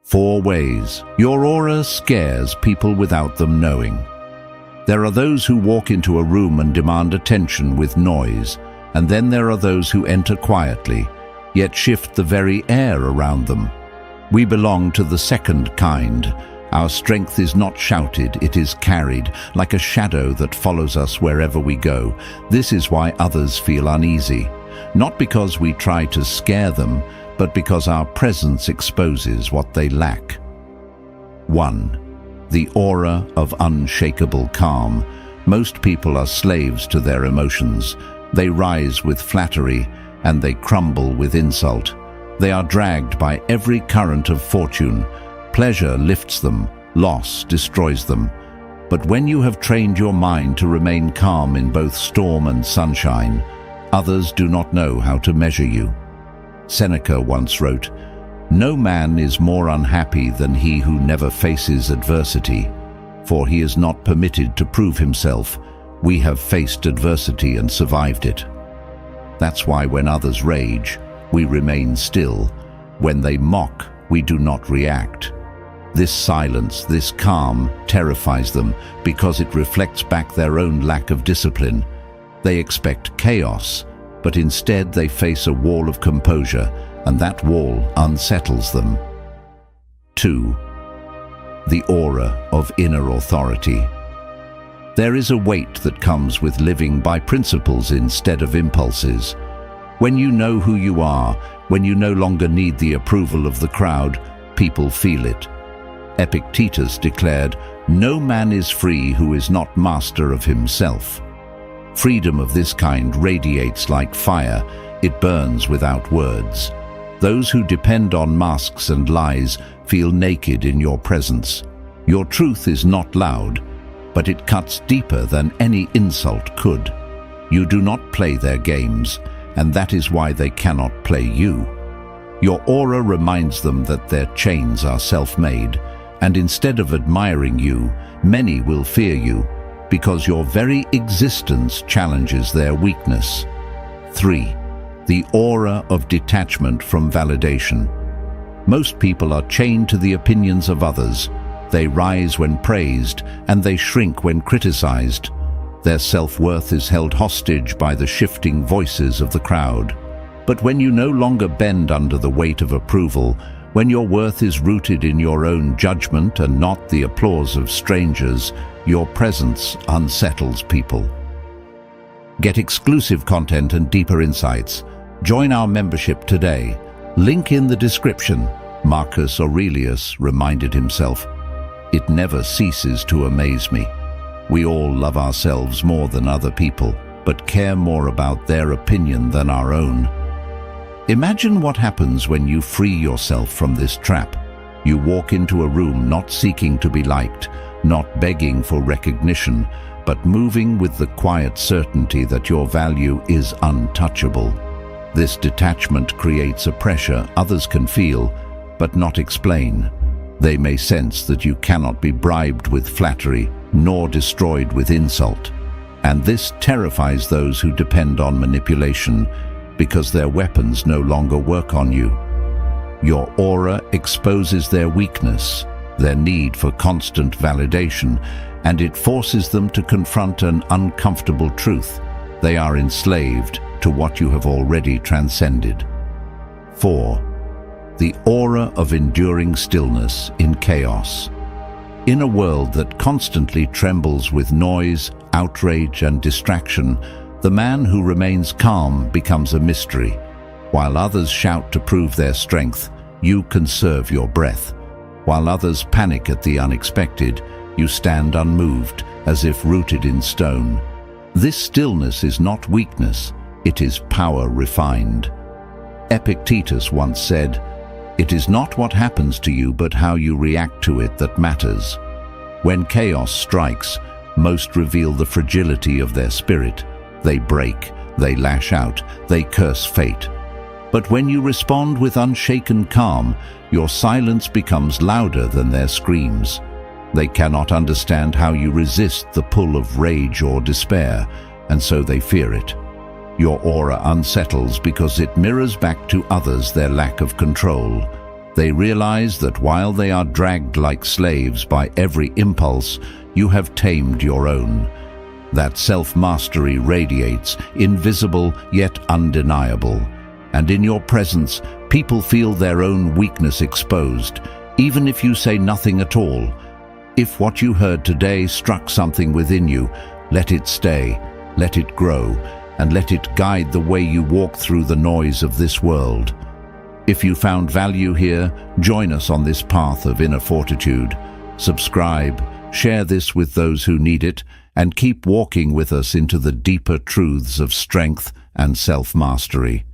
4 ways your aura scares people without them knowing. There are those who walk into a room and demand attention with noise, and then there are those who enter quietly, yet shift the very air around them. We belong to the second kind. Our strength is not shouted, it is carried, like a shadow that follows us wherever we go. This is why others feel uneasy, not because we try to scare them, but because our presence exposes what they lack. 1. The aura of unshakable calm. Most people are slaves to their emotions. They rise with flattery, and they crumble with insult. They are dragged by every current of fortune. Pleasure lifts them, loss destroys them. But when you have trained your mind to remain calm in both storm and sunshine, others do not know how to measure you. Seneca once wrote, "No man is more unhappy than he who never faces adversity, for he is not permitted to prove himself. We have faced adversity and survived it." That's why when others rage, we remain still. When they mock, we do not react. This silence, this calm, terrifies them because it reflects back their own lack of discipline. They expect chaos, but instead they face a wall of composure, and that wall unsettles them. 2. The aura of inner authority. There is a weight that comes with living by principles instead of impulses. When you know who you are, when you no longer need the approval of the crowd, people feel it. Epictetus declared, "No man is free who is not master of himself." Freedom of this kind radiates like fire. It burns without words. Those who depend on masks and lies feel naked in your presence. Your truth is not loud, but it cuts deeper than any insult could. You do not play their games, and that is why they cannot play you. Your aura reminds them that their chains are self-made, and instead of admiring you, many will fear you, because your very existence challenges their weakness. 3. The aura of detachment from validation. Most people are chained to the opinions of others. They rise when praised, and they shrink when criticized. Their self-worth is held hostage by the shifting voices of the crowd. But when you no longer bend under the weight of approval, when your worth is rooted in your own judgment and not the applause of strangers, your presence unsettles people. Get exclusive content and deeper insights. Join our membership today. Link in the description. Marcus Aurelius reminded himself, "It never ceases to amaze me. We all love ourselves more than other people, but care more about their opinion than our own." Imagine what happens when you free yourself from this trap. You walk into a room not seeking to be liked, not begging for recognition, but moving with the quiet certainty that your value is untouchable. This detachment creates a pressure others can feel, but not explain. They may sense that you cannot be bribed with flattery, nor destroyed with insult. And this terrifies those who depend on manipulation, because their weapons no longer work on you. Your aura exposes their weakness, their need for constant validation, and it forces them to confront an uncomfortable truth. They are enslaved to what you have already transcended. 4. The aura of enduring stillness in chaos. In a world that constantly trembles with noise, outrage, and distraction, the man who remains calm becomes a mystery. While others shout to prove their strength, you conserve your breath. While others panic at the unexpected, you stand unmoved, as if rooted in stone. This stillness is not weakness, it is power refined. Epictetus once said, "It is not what happens to you, but how you react to it that matters." When chaos strikes, most reveal the fragility of their spirit. They break, they lash out, they curse fate. But when you respond with unshaken calm, your silence becomes louder than their screams. They cannot understand how you resist the pull of rage or despair, and so they fear it. Your aura unsettles because it mirrors back to others their lack of control. They realize that while they are dragged like slaves by every impulse, you have tamed your own. That self-mastery radiates, invisible yet undeniable. And in your presence, people feel their own weakness exposed, even if you say nothing at all. If what you heard today struck something within you, let it stay, let it grow, and let it guide the way you walk through the noise of this world. If you found value here, join us on this path of inner fortitude. Subscribe, share this with those who need it, and keep walking with us into the deeper truths of strength and self-mastery.